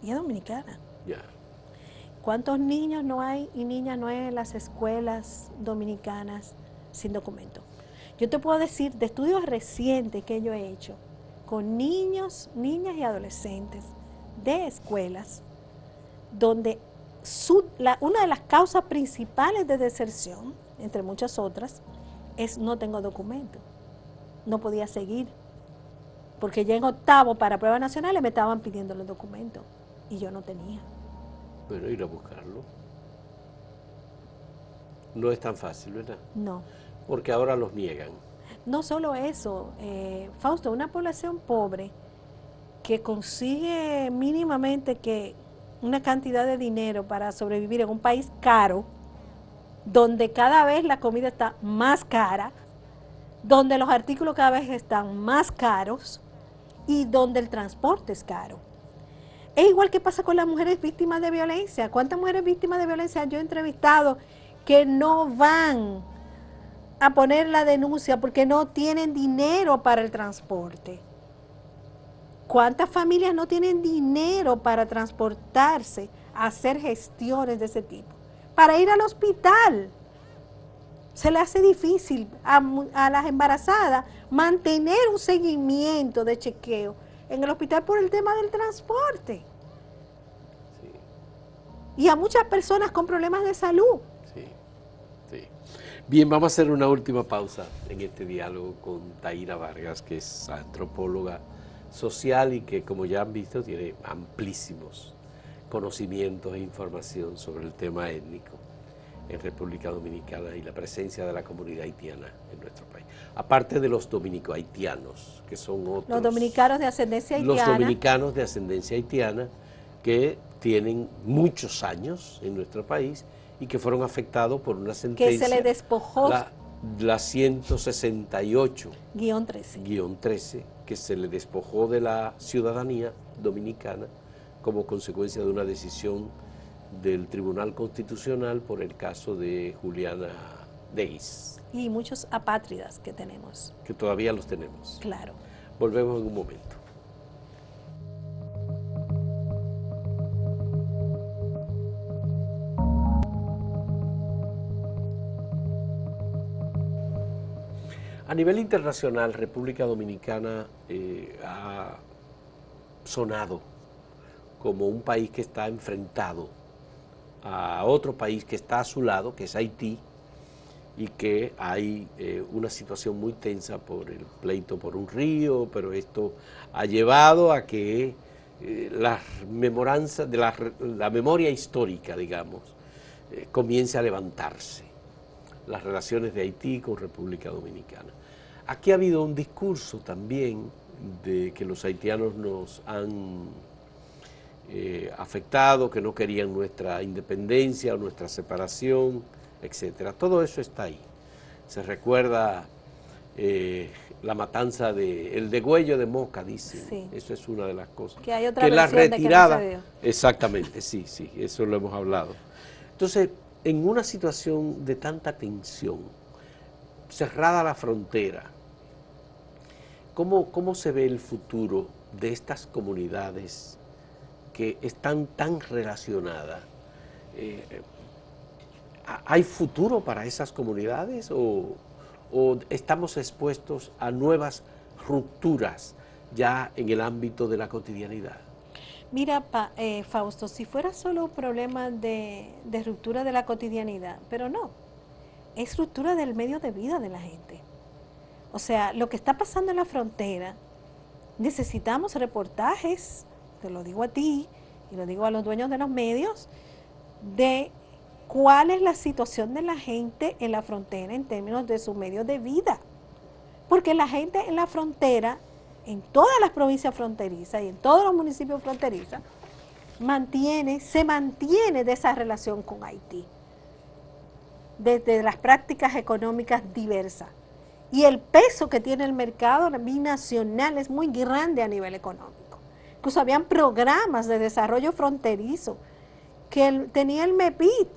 y es dominicana. Yeah. ¿Cuántos niños no hay y niñas no hay en las escuelas dominicanas sin documento? Yo te puedo decir de estudios recientes que yo he hecho con niños, niñas y adolescentes de escuelas, donde una de las causas principales de deserción, entre muchas otras, es no tengo documento. No podía seguir, porque ya en octavo para pruebas nacionales me estaban pidiendo los documentos y yo no tenía. Bueno, ir a buscarlo no es tan fácil, ¿verdad? No. Porque ahora los niegan. No solo eso, Fausto, una población pobre que consigue mínimamente que una cantidad de dinero para sobrevivir en un país caro, donde cada vez la comida está más cara, donde los artículos cada vez están más caros y donde el transporte es caro. Es igual que pasa con las mujeres víctimas de violencia. ¿Cuántas mujeres víctimas de violencia yo he entrevistado que no van a poner la denuncia porque no tienen dinero para el transporte? ¿Cuántas familias no tienen dinero para transportarse a hacer gestiones de ese tipo? Para ir al hospital. Se le hace difícil a las embarazadas mantener un seguimiento de chequeo en el hospital por el tema del transporte. Sí. Y a muchas personas con problemas de salud. Sí, sí. Bien, vamos a hacer una última pausa en este diálogo con Taira Vargas, que es antropóloga social y que, como ya han visto, tiene amplísimos conocimientos e información sobre el tema étnico en República Dominicana y la presencia de la comunidad haitiana en nuestro país. Aparte de los dominico-haitianos, que son otros. Los dominicanos de ascendencia haitiana. Los dominicanos de ascendencia haitiana que tienen muchos años en nuestro país y que fueron afectados por una sentencia. Que se le despojó. La 168-13. 13, que se le despojó de la ciudadanía dominicana como consecuencia de una decisión del Tribunal Constitucional por el caso de Juliana Deguis. Y muchos apátridas que tenemos. Que todavía los tenemos. Claro. Volvemos en un momento. A nivel internacional, República Dominicana ha sonado como un país que está enfrentado a otro país que está a su lado, que es Haití, y que hay una situación muy tensa por el pleito por un río, pero esto ha llevado a que la memoria histórica, digamos, comience a levantarse. Las relaciones de Haití con República Dominicana. Aquí ha habido un discurso también de que los haitianos nos han afectado, que no querían nuestra independencia o nuestra separación, etcétera. Todo eso está ahí. Se recuerda la matanza el degüello de Moca, dicen. Sí. Eso es una de las cosas. Que hay otra la versión retirada, de que no se dio. exactamente, sí, eso lo hemos hablado. Entonces, en una situación de tanta tensión, cerrada la frontera, ¿cómo se ve el futuro de estas comunidades que están tan relacionadas? ¿Hay futuro para esas comunidades o estamos expuestos a nuevas rupturas ya en el ámbito de la cotidianidad? Mira, Fausto, si fuera solo un problema de ruptura de la cotidianidad, pero no, es ruptura del medio de vida de la gente. O sea, lo que está pasando en la frontera, necesitamos reportajes, te lo digo a ti y lo digo a los dueños de los medios, de cuál es la situación de la gente en la frontera en términos de su medio de vida. Porque la gente en la frontera, en todas las provincias fronterizas y en todos los municipios fronterizos, se mantiene de esa relación con Haití, desde las prácticas económicas diversas. Y el peso que tiene el mercado binacional es muy grande a nivel económico. Incluso habían programas de desarrollo fronterizo que tenía el MEPIT,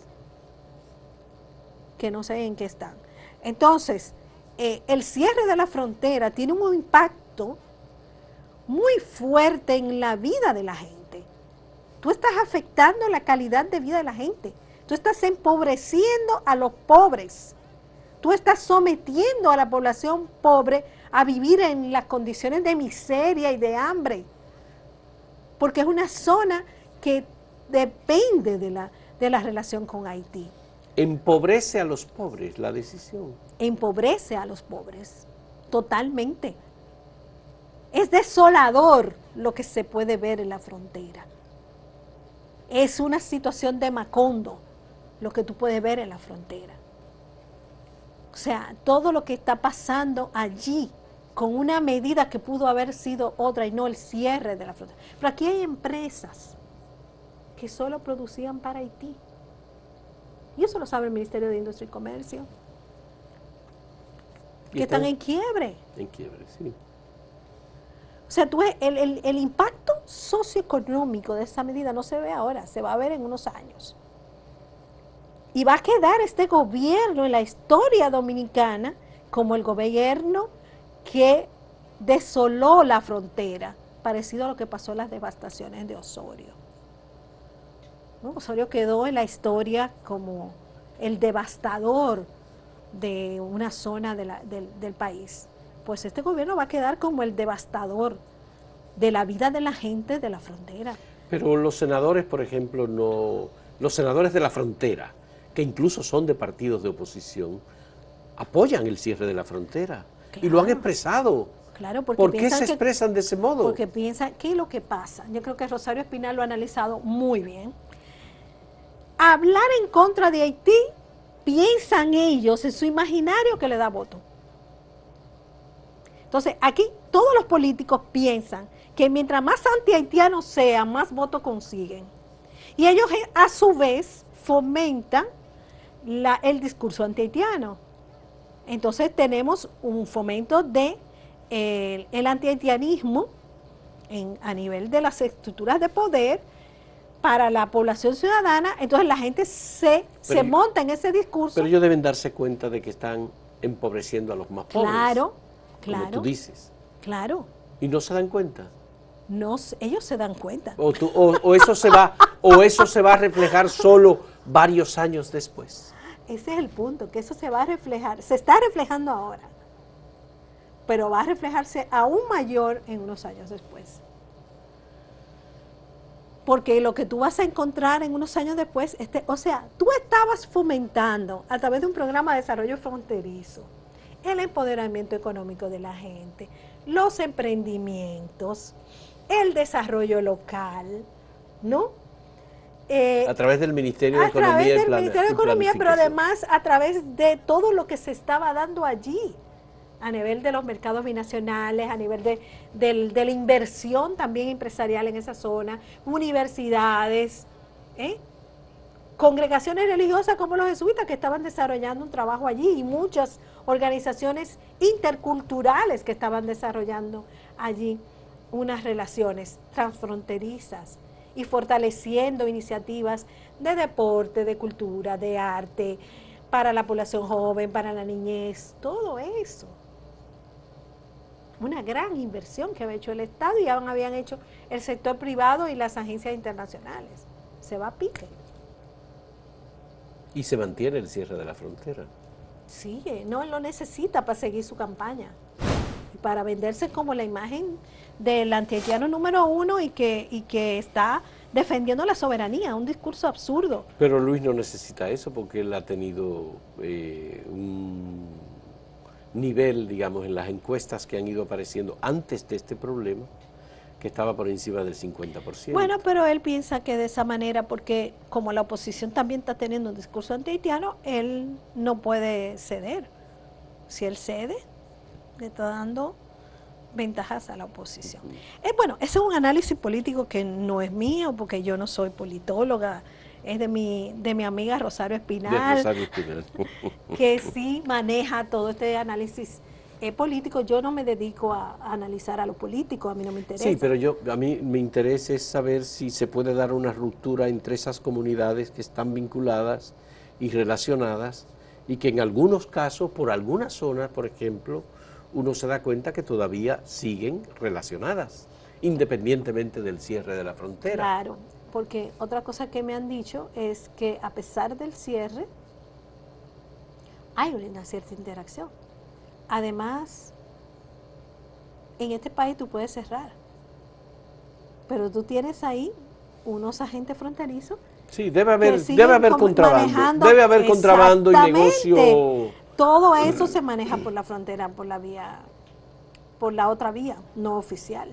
que no sé en qué están. Entonces, el cierre de la frontera tiene un impacto muy fuerte en la vida de la gente. Tú estás afectando la calidad de vida de la gente. Tú estás empobreciendo a los pobres. Tú estás sometiendo a la población pobre a vivir en las condiciones de miseria y de hambre. Porque es una zona que depende de la relación con Haití. ¿Empobrece a los pobres la decisión? Empobrece a los pobres, totalmente. Es desolador lo que se puede ver en la frontera. Es una situación de Macondo lo que tú puedes ver en la frontera. O sea, todo lo que está pasando allí con una medida que pudo haber sido otra y no el cierre de la frontera. Pero aquí hay empresas que solo producían para Haití. Y eso lo sabe el Ministerio de Industria y Comercio. Que están en quiebre. En quiebre, sí. O sea, tú ves, el impacto socioeconómico de esa medida no se ve ahora, se va a ver en unos años. Y va a quedar este gobierno en la historia dominicana como el gobierno que desoló la frontera, parecido a lo que pasó en las devastaciones de Osorio. ¿No? Osorio quedó en la historia como el devastador de una zona del país. Pues este gobierno va a quedar como el devastador de la vida de la gente de la frontera. Pero los senadores, por ejemplo, los senadores de la frontera, que incluso son de partidos de oposición, apoyan el cierre de la frontera. Claro. Y lo han expresado. Claro, porque ¿Por qué se expresan de ese modo? Porque piensan, ¿qué es lo que pasa? Yo creo que Rosario Espinal lo ha analizado muy bien. Hablar en contra de Haití, piensan ellos en su imaginario que le da voto. Entonces, aquí todos los políticos piensan que mientras más anti-haitianos sean, más votos consiguen. Y ellos a su vez fomentan el discurso anti-haitiano. Entonces tenemos un fomento de el anti-haitianismo a nivel de las estructuras de poder para la población ciudadana. Entonces la gente se monta en ese discurso. Pero ellos deben darse cuenta de que están empobreciendo a los más pobres. Claro. Como tú dices. Claro. ¿Y no se dan cuenta? No, ellos se dan cuenta. O eso se va a reflejar solo varios años después. Ese es el punto, que eso se va a reflejar, se está reflejando ahora, pero va a reflejarse aún mayor en unos años después. Porque lo que tú vas a encontrar en unos años después, o sea, tú estabas fomentando a través de un programa de desarrollo fronterizo el empoderamiento económico de la gente, los emprendimientos, el desarrollo local, ¿no? A través del Ministerio de Economía. A través del Ministerio de Economía, pero además a través de todo lo que se estaba dando allí, a nivel de los mercados binacionales, a nivel de la inversión también empresarial en esa zona, universidades, congregaciones religiosas como los jesuitas que estaban desarrollando un trabajo allí y muchas organizaciones interculturales que estaban desarrollando allí unas relaciones transfronterizas y fortaleciendo iniciativas de deporte, de cultura, de arte, para la población joven, para la niñez, todo eso. Una gran inversión que había hecho el Estado y aún habían hecho el sector privado y las agencias internacionales. Se va a pique. Y se mantiene el cierre de la frontera. Sigue, no, él lo necesita para seguir su campaña. Y para venderse como la imagen del antihaitiano número uno y que está defendiendo la soberanía, un discurso absurdo. Pero Luis no necesita eso porque él ha tenido un nivel, digamos, en las encuestas que han ido apareciendo antes de este problema, que estaba por encima del 50%. Bueno, pero él piensa que de esa manera, porque como la oposición también está teniendo un discurso antihaitiano, él no puede ceder. Si él cede, le está dando ventajas a la oposición. Bueno, ese es un análisis político que no es mío, porque yo no soy politóloga, es de mi amiga Rosario Espinal, que sí maneja todo este análisis político. Yo no me dedico a analizar a los políticos, a mí no me interesa. Sí, pero a mí me interesa es saber si se puede dar una ruptura entre esas comunidades que están vinculadas y relacionadas y que en algunos casos, por algunas zonas, por ejemplo, uno se da cuenta que todavía siguen relacionadas, independientemente del cierre de la frontera. Claro, porque otra cosa que me han dicho es que a pesar del cierre, hay una cierta interacción. Además, en este país tú puedes cerrar, pero tú tienes ahí unos agentes fronterizos. Sí, debe haber contrabando, debe haber contrabando y negocio. Todo eso se maneja por la frontera, por la otra vía, no oficial.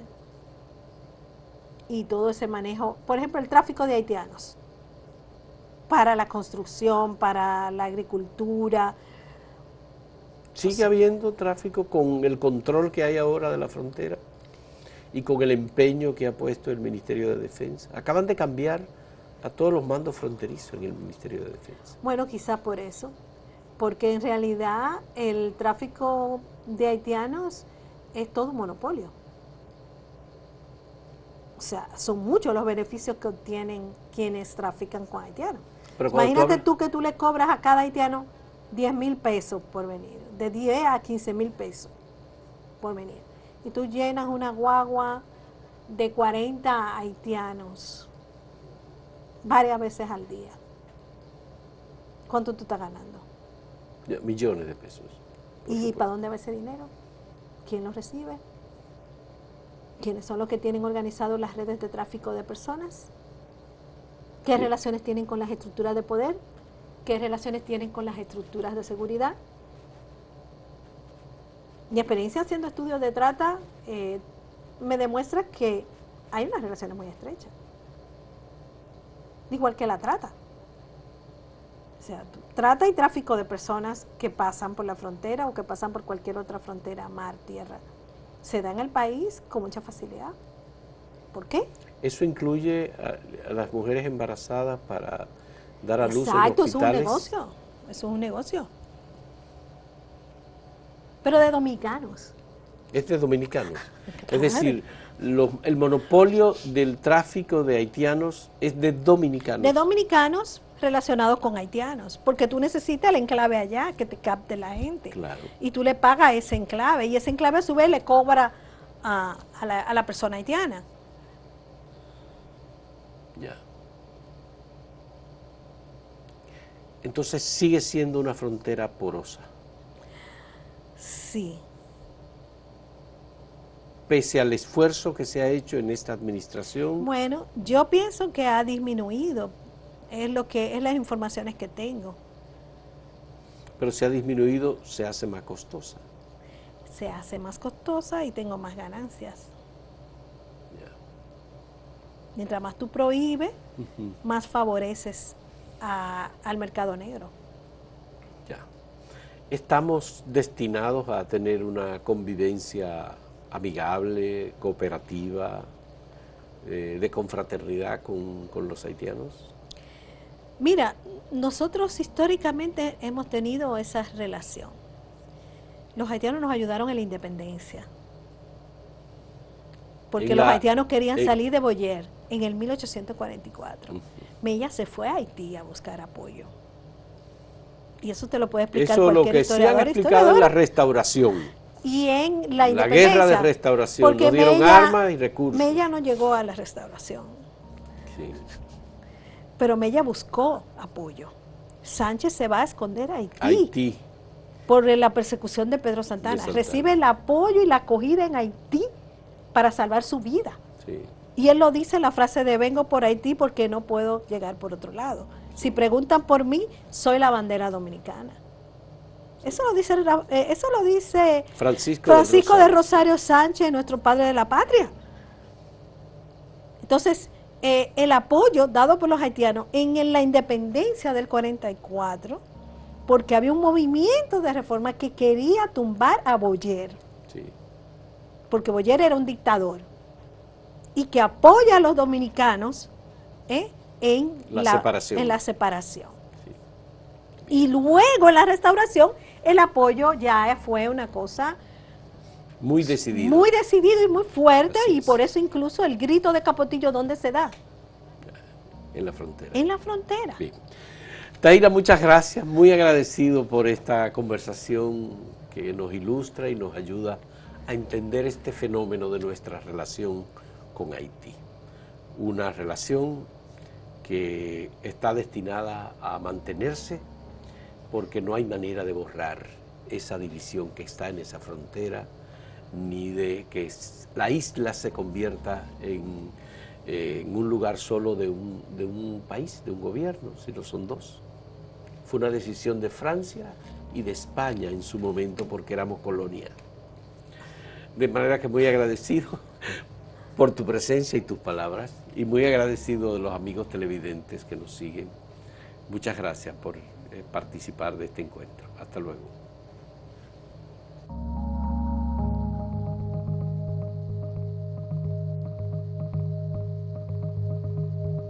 Y todo ese manejo, por ejemplo, el tráfico de haitianos, para la construcción, para la agricultura. ¿Sigue habiendo tráfico con el control que hay ahora de la frontera y con el empeño que ha puesto el Ministerio de Defensa? Acaban de cambiar a todos los mandos fronterizos en el Ministerio de Defensa. Bueno, quizá por eso, porque en realidad el tráfico de haitianos es todo un monopolio. O sea, son muchos los beneficios que obtienen quienes trafican con haitianos. Imagínate tú que tú le cobras a cada haitiano 10,000 pesos por venir, de 10 a 15,000 pesos por venir. Y tú llenas una guagua de 40 haitianos varias veces al día. ¿Cuánto tú estás ganando? Millones de pesos. ¿Y para dónde va ese dinero? ¿Quién lo recibe? ¿Quiénes son los que tienen organizado las redes de tráfico de personas? ¿Qué relaciones tienen con las estructuras de poder? ¿Qué relaciones tienen con las estructuras de seguridad? Mi experiencia haciendo estudios de trata me demuestra que hay unas relaciones muy estrechas. Igual que la trata. O sea, trata y tráfico de personas que pasan por la frontera o que pasan por cualquier otra frontera, mar, tierra, se da en el país con mucha facilidad. ¿Por qué? Eso incluye a las mujeres embarazadas para dar a luz en Exacto, hospitales. eso es un negocio, eso es un negocio. Pero de dominicanos. Es de dominicanos. Claro. Es decir, el monopolio del tráfico de haitianos es de dominicanos. De dominicanos relacionados con haitianos, porque tú necesitas el enclave allá, que te capte la gente. Claro. Y tú le pagas ese enclave, y ese enclave a su vez le cobra a la persona haitiana. Ya. Entonces sigue siendo una frontera porosa. Sí. Pese al esfuerzo que se ha hecho en esta administración. Bueno, yo pienso que ha disminuido, es las informaciones que tengo. Pero si ha disminuido, se hace más costosa. Se hace más costosa y tengo más ganancias. Ya. Mientras más tú prohíbes, más favoreces al mercado negro. Ya. Estamos destinados a tener una convivencia amigable, cooperativa, de confraternidad con los haitianos. Mira, nosotros históricamente hemos tenido esa relación. Los haitianos nos ayudaron en la independencia, porque los haitianos querían salir de Boyer en el 1844. Mella se fue a Haití a buscar apoyo. Y eso te lo puede explicar cualquier historiador. Eso es lo que se han explicado en la Restauración. Y en la independencia. La guerra de Restauración, nos dieron armas y recursos. Mella no llegó a la Restauración. Sí. Pero Mella buscó apoyo. Sánchez se va a esconder a Haití. Por la persecución de Pedro Santana. Recibe el apoyo y la acogida en Haití para salvar su vida. Sí. Y él lo dice en la frase de vengo por Haití porque no puedo llegar por otro lado. Si preguntan por mí, soy la bandera dominicana. Eso lo dice Francisco de Rosario Sánchez, nuestro padre de la patria. Entonces, el apoyo dado por los haitianos en la independencia del 44, porque había un movimiento de reforma que quería tumbar a Boyer, sí, porque Boyer era un dictador, y que apoya a los dominicanos en la separación. Sí. Y luego en la Restauración el apoyo ya fue una cosa muy decidido y muy fuerte, y por eso incluso el grito de Capotillo, ¿dónde se da? En la frontera. En la frontera. Bien. Taira, muchas gracias, muy agradecido por esta conversación que nos ilustra y nos ayuda a entender este fenómeno de nuestra relación con Haití. Una relación que está destinada a mantenerse porque no hay manera de borrar esa división que está en esa frontera, ni de que la isla se convierta en un lugar solo de un país, de un gobierno, sino son dos. Fue una decisión de Francia y de España en su momento porque éramos colonia. De manera que muy agradecido por tu presencia y tus palabras, y muy agradecido de los amigos televidentes que nos siguen. Muchas gracias por participar de este encuentro. Hasta luego.